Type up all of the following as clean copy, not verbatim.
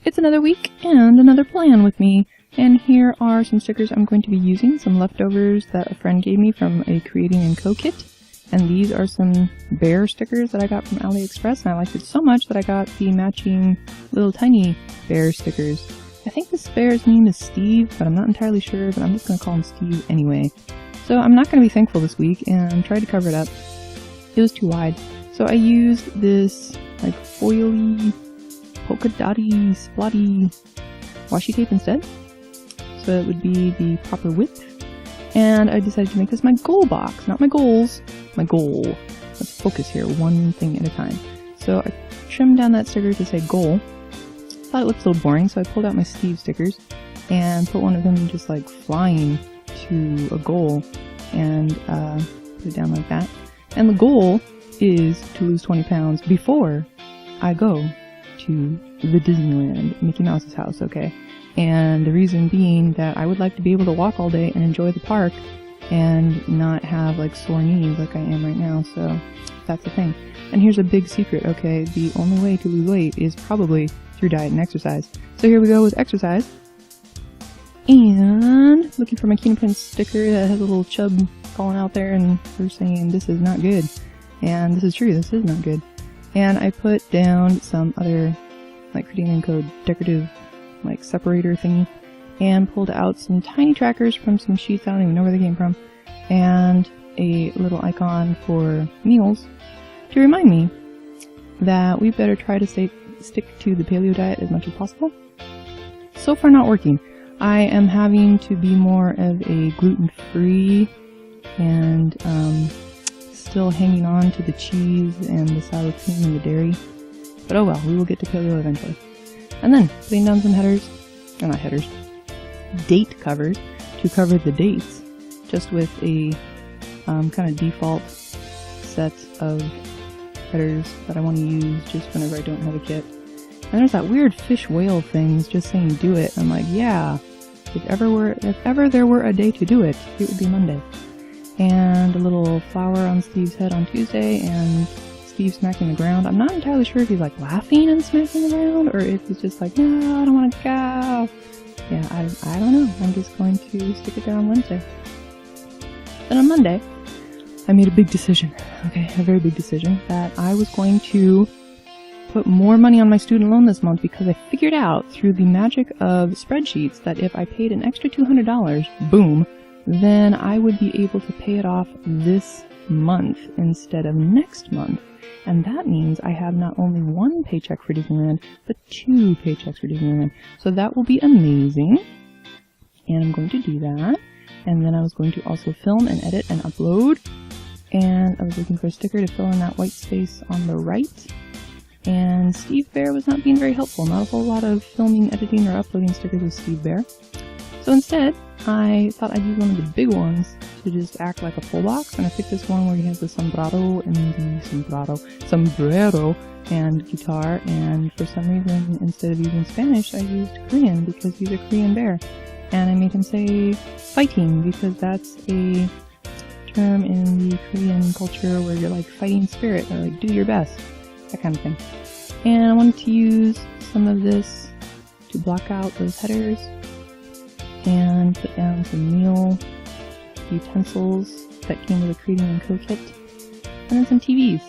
It's another week and another plan with me, and here are some stickers I'm going to be using, some leftovers that a friend gave me from a Creating & Co kit, and these are some bear stickers that I got from Aliexpress, and I liked it so much that I got the matching little tiny bear stickers. I think this bear's name is Steve, but I'm not entirely sure, but I'm just going to call him Steve anyway. So I'm not going to be thankful this week, and tried to cover it up. It was too wide. So I used this like foily, polka dotty, splotty washi tape instead. So it would be the proper width. And I decided to make this my goal box, not my goals, my goal. Let's focus here, one thing at a time. So I trimmed down that sticker to say goal. Thought it looked a little boring, so I pulled out my Steve stickers and put one of them just like flying to a goal and put it down like that. And the goal is to lose 20 pounds before I go to the Disneyland, Mickey Mouse's house, okay? And the reason being that I would like to be able to walk all day and enjoy the park and not have like sore knees like I am right now, so that's the thing. And here's a big secret, okay? The only way to lose weight is probably through diet and exercise. So here we go with exercise. And looking for my Kino Pin sticker that has a little chub falling out there, and they're saying this is not good. And this is true, this is not good. And I put down some other like Creating & Co decorative like separator thingy and pulled out some tiny trackers from some sheets, I don't even know where they came from, and a little icon for meals to remind me that we better try to stick to the paleo diet as much as possible. So far not working. I am having to be more of a gluten-free and still hanging on to the cheese and the sour cream and the dairy. But oh well, we will get to paleo eventually. And then putting down some headers, or not headers, date covers to cover the dates, just with a kind of default set of headers that I want to use just whenever I don't have a kit. And there's that weird fish whale thing just saying do it. I'm like, yeah, if ever there were a day to do it, it would be Monday. And a little flower on Steve's head on Tuesday, and Steve smacking the ground. I'm not entirely sure if he's like laughing and smacking the ground, or if he's just like, no, I don't want to go. Yeah, I don't know. I'm just going to stick it there on Wednesday. Then on Monday, I made a big decision, okay, a very big decision, that I was going to put more money on my student loan this month because I figured out through the magic of spreadsheets that if I paid an extra $200, boom, then I would be able to pay it off this month instead of next month. And that means I have not only one paycheck for Disneyland, but 2 paychecks for Disneyland. So that will be amazing. And I'm going to do that. And then I was going to also film and edit and upload. And I was looking for a sticker to fill in that white space on the right. And Steve Bear was not being very helpful. Not a whole lot of filming, editing, or uploading stickers with Steve Bear. So instead, I thought I'd use one of the big ones to just act like a full box, and I picked this one where he has the sombrero and guitar, and for some reason, instead of using Spanish, I used Korean because he's a Korean bear. And I made him say fighting because that's a term in the Korean culture where you're like fighting spirit, or like do your best, that kind of thing. And I wanted to use some of this to block out those headers and put down some meal utensils that came with a Creating & Co kit, and then some TVs.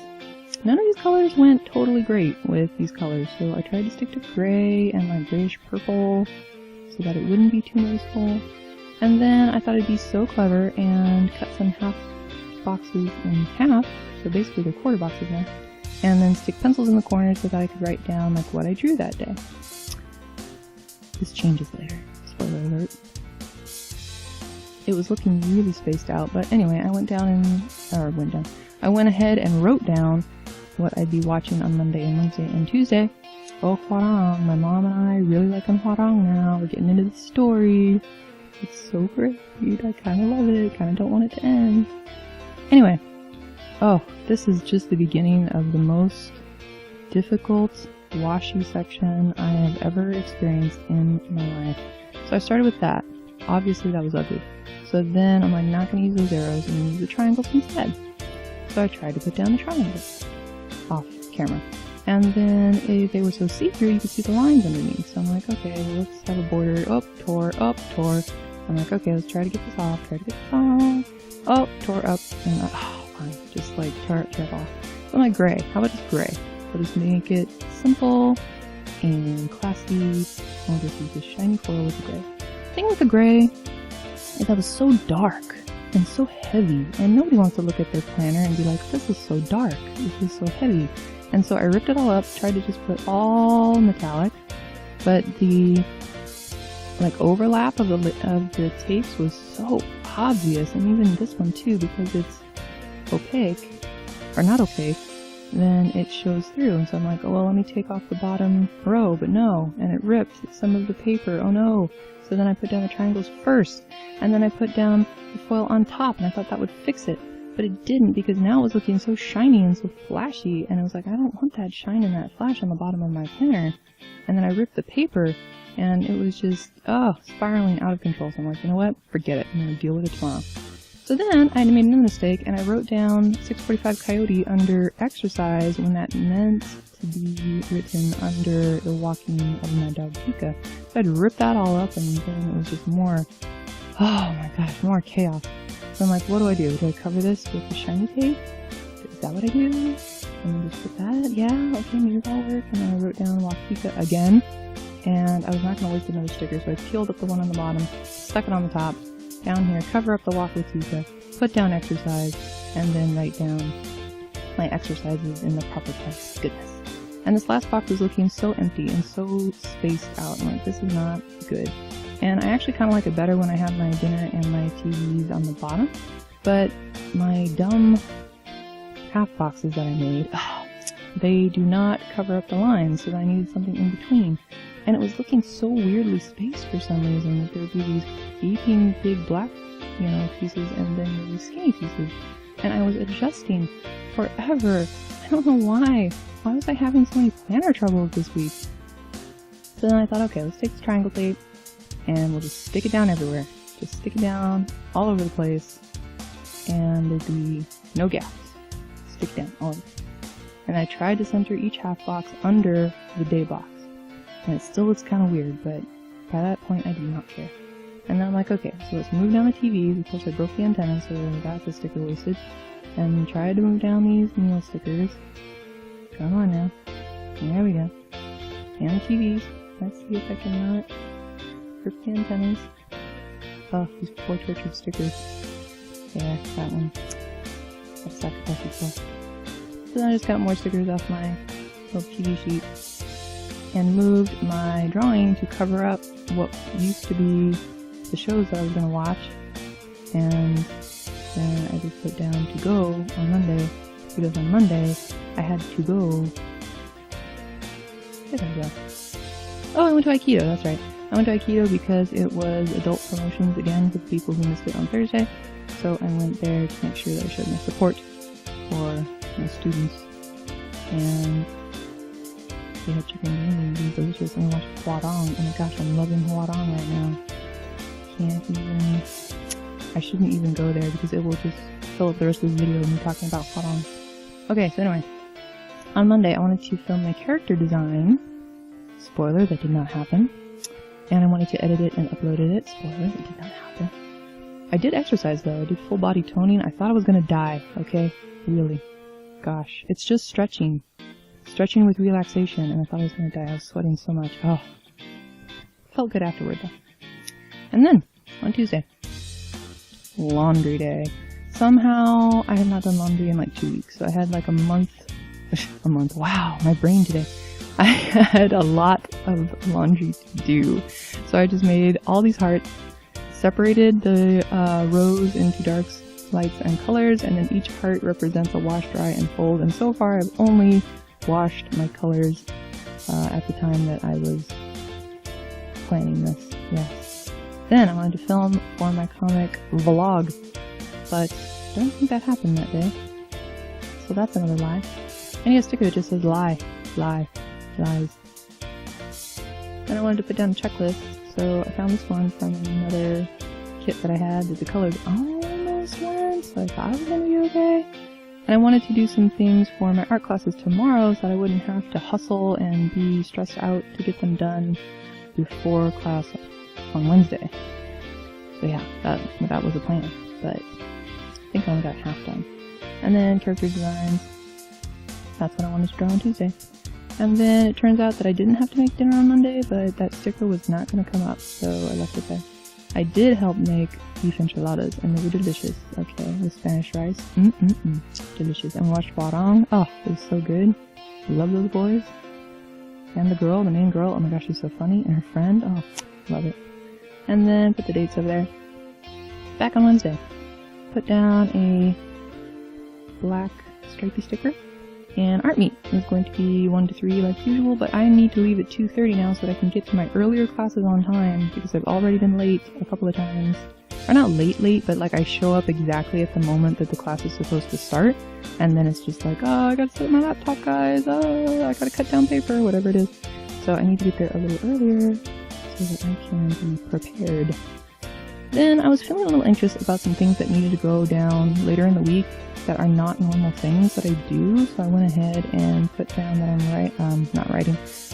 None of these colors went totally great with these colors, so I tried to stick to gray and like grayish purple so that it wouldn't be too noticeable. And then I thought it'd be so clever and cut some half boxes in half, so basically they're quarter boxes now, and then stick pencils in the corners so that I could write down like what I drew that day. This changes later. Spoiler alert. It was looking really spaced out, but anyway, I went ahead and wrote down what I'd be watching on Monday and Wednesday and Tuesday. Oh, Hwarang. My mom and I really like on Hwarang now. We're getting into the story. It's so great. I kind of love it. Kind of don't want it to end. Anyway. Oh, this is just the beginning of the most difficult washi section I have ever experienced in my life. So I started with that. Obviously that was ugly. So then I'm like, not going to use those arrows and use the triangles instead. So I tried to put down the triangles off camera. And then they were so see-through, you could see the lines underneath. So I'm like, okay, well, let's have a border. Oh, tore. I'm like, okay, let's try to get this off. Oh, tore up. And fine. Just like tear it off. So I'm like, gray. How about just gray? I'll just make it simple and classy. I'll just use this shiny foil with the gray. The thing with the gray is that was so dark and so heavy, and nobody wants to look at their planner and be like, this is so dark, this is so heavy. And so I ripped it all up, tried to just put all metallic, but the like overlap of the tapes was so obvious, and even this one too, because it's opaque, or not opaque, then it shows through. And so I'm like, oh well, let me take off the bottom row, but no, and it ripped some of the paper, oh no. So then I put down the triangles first, and then I put down the foil on top, and I thought that would fix it. But it didn't, because now it was looking so shiny and so flashy, and I was like, I don't want that shine and that flash on the bottom of my planner. And then I ripped the paper, and it was just, spiraling out of control. So I'm like, you know what? Forget it. I'm going to deal with it tomorrow. So then I made another mistake, and I wrote down 645 Coyote under exercise when that meant to be written under the walking of my dog Pika. So I'd rip that all up, and then it was just more, oh my gosh, more chaos. So I'm like, what do I do? Do I cover this with the shiny tape? Is that what I do? And then just put that? Yeah, okay, maybe that'll work. And then I wrote down Walk Pika again. And I was not going to waste another sticker, so I peeled up the one on the bottom, stuck it on the top, down here, cover up the Walk with Pika, put down exercise, and then write down my exercises in the proper place. Goodness. And this last box was looking so empty and so spaced out. I'm like, this is not good. And I actually kind of like it better when I have my dinner and my TVs on the bottom. But my dumb half boxes that I made, they do not cover up the lines, so I needed something in between. And it was looking so weirdly spaced for some reason, that there would be these gaping big black, pieces, and then these skinny pieces. And I was adjusting forever. I don't know why. Why was I having so many planner troubles this week? So then I thought, okay, let's take this triangle tape, and we'll just stick it down everywhere. Just stick it down all over the place, and there'll be no gaps. Stick it down all over. And I tried to center each half box under the day box. And it still looks kind of weird, but by that point I do not care. And then I'm like, okay, so let's move down the TVs. Of course I broke the antenna, so that's a sticker wasted. And tried to move down these meal stickers. Come on now. There we go. And the TVs. Let's see if I can not rip the antennas. Oh, these poor tortured stickers. Yeah, that one. That sacrificed itself. So then I just got more stickers off my little TV sheet and moved my drawing to cover up what used to be the shows that I was going to watch. And then I just put down to go on Monday, because on Monday I had to go. Where did I go? Oh, I went to Aikido, that's right. I went to Aikido because it was adult promotions again for the people who missed it on Thursday. So I went there to make sure that I showed my support for my students. And they had chicken biryani, it was delicious, and I watched Hwadong. Oh my gosh, I'm loving Hwadong right now. I shouldn't even go there because it will just fill up the rest of the video of me talking about Hwadong. Okay, so anyway, on Monday I wanted to film my character design. Spoiler, that did not happen. And I wanted to edit it and upload it. Spoiler, it did not happen. I did exercise though, I did full body toning. I thought I was gonna die, okay? Really. Gosh, it's just stretching. Stretching with relaxation, and I thought I was gonna die. I was sweating so much. Oh. Felt good afterward though. And then, on Tuesday, laundry day. Somehow, I have not done laundry in like 2 weeks, so I had like a month, wow, my brain today. I had a lot of laundry to do. So I just made all these hearts, separated the rows into darks, lights, and colors, and then each heart represents a wash, dry, and fold. And so far I've only washed my colors at the time that I was planning this, yes. Then I wanted to film for my comic vlog, but I don't think that happened that day. So that's another lie. I need a sticker that just says lie, lie, lies. Then I wanted to put down a checklist, so I found this one from another kit that I had that the colors almost went, so I thought I was gonna be okay. And And I wanted to do some things for my art classes tomorrow so that I wouldn't have to hustle and be stressed out to get them done before class on Wednesday. So yeah, that was the plan, but I think I only got half done. And then character designs, that's what I wanted to draw on Tuesday. And then it turns out that I didn't have to make dinner on Monday, but that sticker was not going to come up, so I left it there. I did help make beef enchiladas, and they were delicious. Okay, with Spanish rice. Delicious. And watched Warang. Oh, it was so good. Love those boys. And the girl, the main girl, oh my gosh, she's so funny. And her friend, oh, love it. And then put the dates over there. Back on Wednesday. Put down a black stripy sticker. And art meet is going to be 1 to 3 like usual, but I need to leave at 2:30 now so that I can get to my earlier classes on time because I've already been late a couple of times. Or not late, but like I show up exactly at the moment that the class is supposed to start, and then it's just like, oh, I gotta set up my laptop, guys, oh, I gotta cut down paper, whatever it is. So I need to get there a little earlier so that I can be prepared. Then I was feeling a little anxious about some things that needed to go down later in the week that are not normal things that I do, so I went ahead and put down that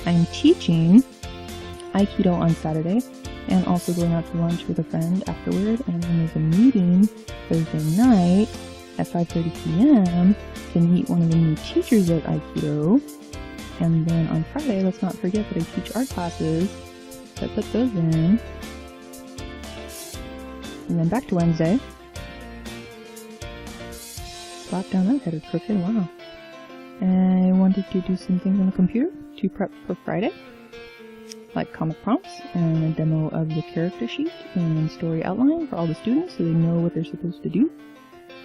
I'm teaching Aikido on Saturday, and also going out to lunch with a friend afterward, and then there's a meeting Thursday night at 5:30 p.m. to meet one of the new teachers at Aikido, and then on Friday, let's not forget that I teach art classes, so I put those in, and then back to Wednesday. Slap down that header crooked, wow. And I wanted to do some things on the computer to prep for Friday, like comic prompts and a demo of the character sheet and story outline for all the students so they know what they're supposed to do,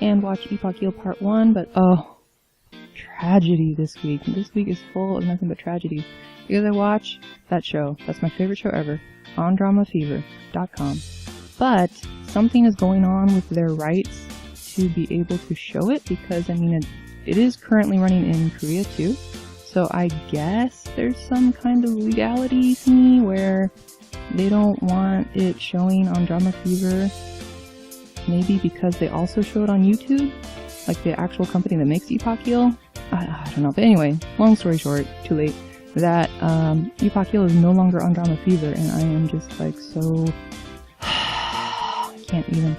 and watch Epoch Heal Part 1, but oh, tragedy this week. This week is full of nothing but tragedy, because I watch that show, that's my favorite show ever, on dramafever.com, but something is going on with their rights to be able to show it, because I mean it is currently running in Korea too, so I guess there's some kind of legality thingy where they don't want it showing on Drama Fever, maybe because they also show it on YouTube, like the actual company that makes Epoch Heal. I don't know, but anyway, long story short, too late, that Epoch Heal is no longer on Drama Fever, and I am just like so I can't even.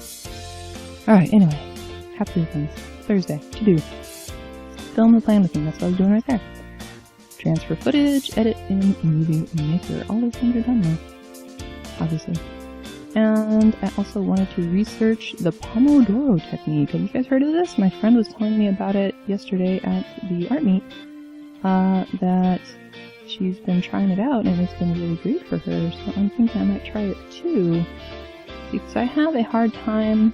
Alright, anyway, have to do things. Thursday, to do. Film the plan with me, that's what I was doing right there. Transfer footage, edit in Movie Maker. All those things are done now, obviously. And I also wanted to research the Pomodoro technique. Have you guys heard of this? My friend was telling me about it yesterday at the art meet, that she's been trying it out and it's been really great for her, so I'm thinking I might try it too. Because I have a hard time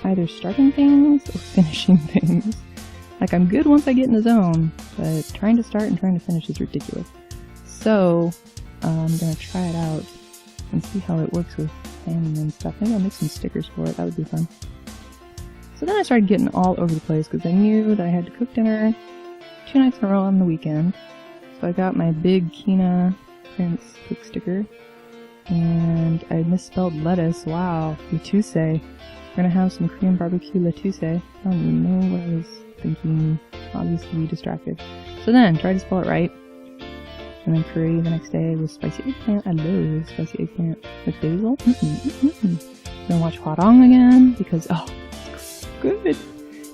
either starting things or finishing things. Like, I'm good once I get in the zone, but trying to start and trying to finish is ridiculous. So, I'm gonna try it out and see how it works with planning and stuff. Maybe I'll make some stickers for it, that would be fun. So then I started getting all over the place because I knew that I had to cook dinner 2 nights in a row on the weekend. So I got my big Kina Prince cook sticker, and I misspelled lettuce. Wow, lettuce. We're gonna have some Korean barbecue lettuce. I don't even know what I was thinking, obviously distracted. So then, tried to spell it right. And then curry the next day with spicy eggplant. I love spicy eggplant with basil. Then watch Hwarang again, because, oh, it's good.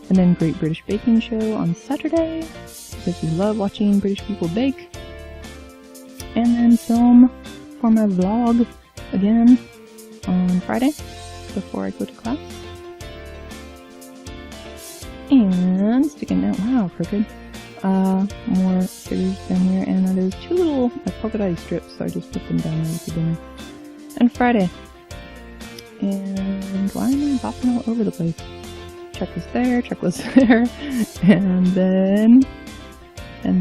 And then Great British Baking Show on Saturday, because we love watching British people bake. And then film for my vlog again on Friday, before I go to class. And sticking out, wow, crooked. More stickers down here, and there's 2 little polka dotty strips, so I just put them down there for dinner. And Friday. And why am I bopping all over the place? Checklist there, checklist there, and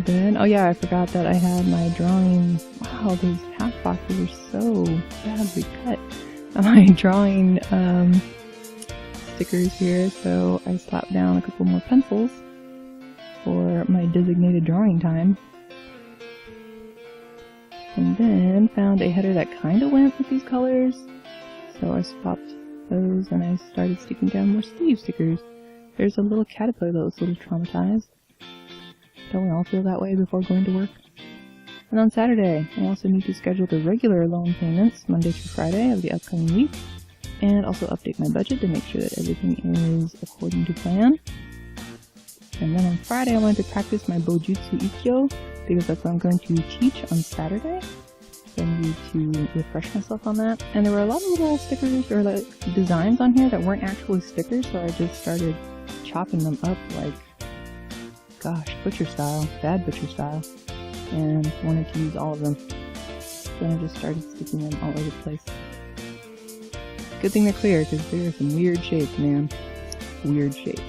then, oh yeah, I forgot that I had my drawing. Wow, those half boxes are so badly cut. My drawing, stickers here, so I slapped down a couple more pencils for my designated drawing time. And then found a header that kind of went with these colors, so I swapped those and I started sticking down more sleeve stickers. There's a little caterpillar that was a little traumatized. Don't we all feel that way before going to work? And on Saturday, I also need to schedule the regular loan payments Monday through Friday of the upcoming week, and also update my budget to make sure that everything is according to plan. And then on Friday, I wanted to practice my Bojutsu Ikkyo, because that's what I'm going to teach on Saturday. So I need to refresh myself on that. And there were a lot of little stickers or like designs on here that weren't actually stickers, so I just started chopping them up like, gosh, butcher style, bad butcher style, and wanted to use all of them. So then I just started sticking them all over the place. Good thing they're clear, because there are some weird shapes, man. Weird shapes.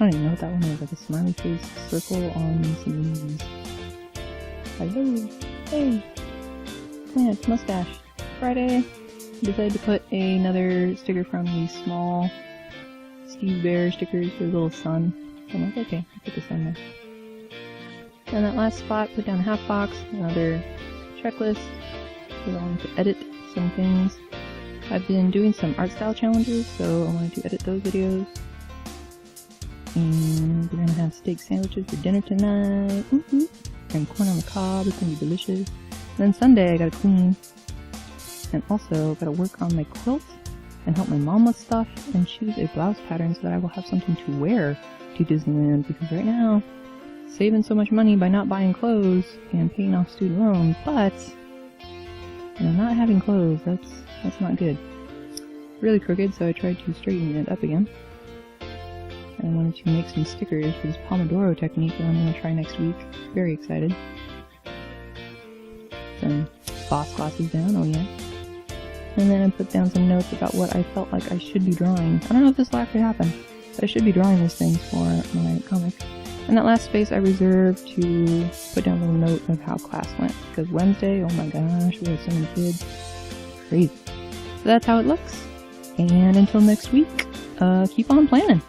I don't even know what that one is, like a smiley face circle on some leaves. Hello! Hey! Plant, mustache. Friday, decided to put another sticker from the small Steve Bear stickers for the little sun. So I'm like, okay, I'll put the sun there. And that last spot, put down a half box, another checklist. We're going to edit some things. I've been doing some art style challenges, so I wanted to edit those videos. And we're gonna have steak sandwiches for dinner tonight. And corn on the cob, it's gonna be delicious. And then Sunday I gotta clean. And also gotta work on my quilt and help my mom with stuff and choose a blouse pattern so that I will have something to wear to Disneyland, because right now, saving so much money by not buying clothes and paying off student loans, but you know, not having clothes, that's not good. Really crooked, so I tried to straighten it up again. And I wanted to make some stickers for this Pomodoro technique that I'm going to try next week. Very excited. Some boss glasses down, oh yeah. And then I put down some notes about what I felt like I should be drawing. I don't know if this will actually happen, but I should be drawing these things for my comic. And that last space I reserved to put down a little note of how class went. Because Wednesday, oh my gosh, we had so many kids. Crazy. So that's how it looks. And until next week, keep on planning.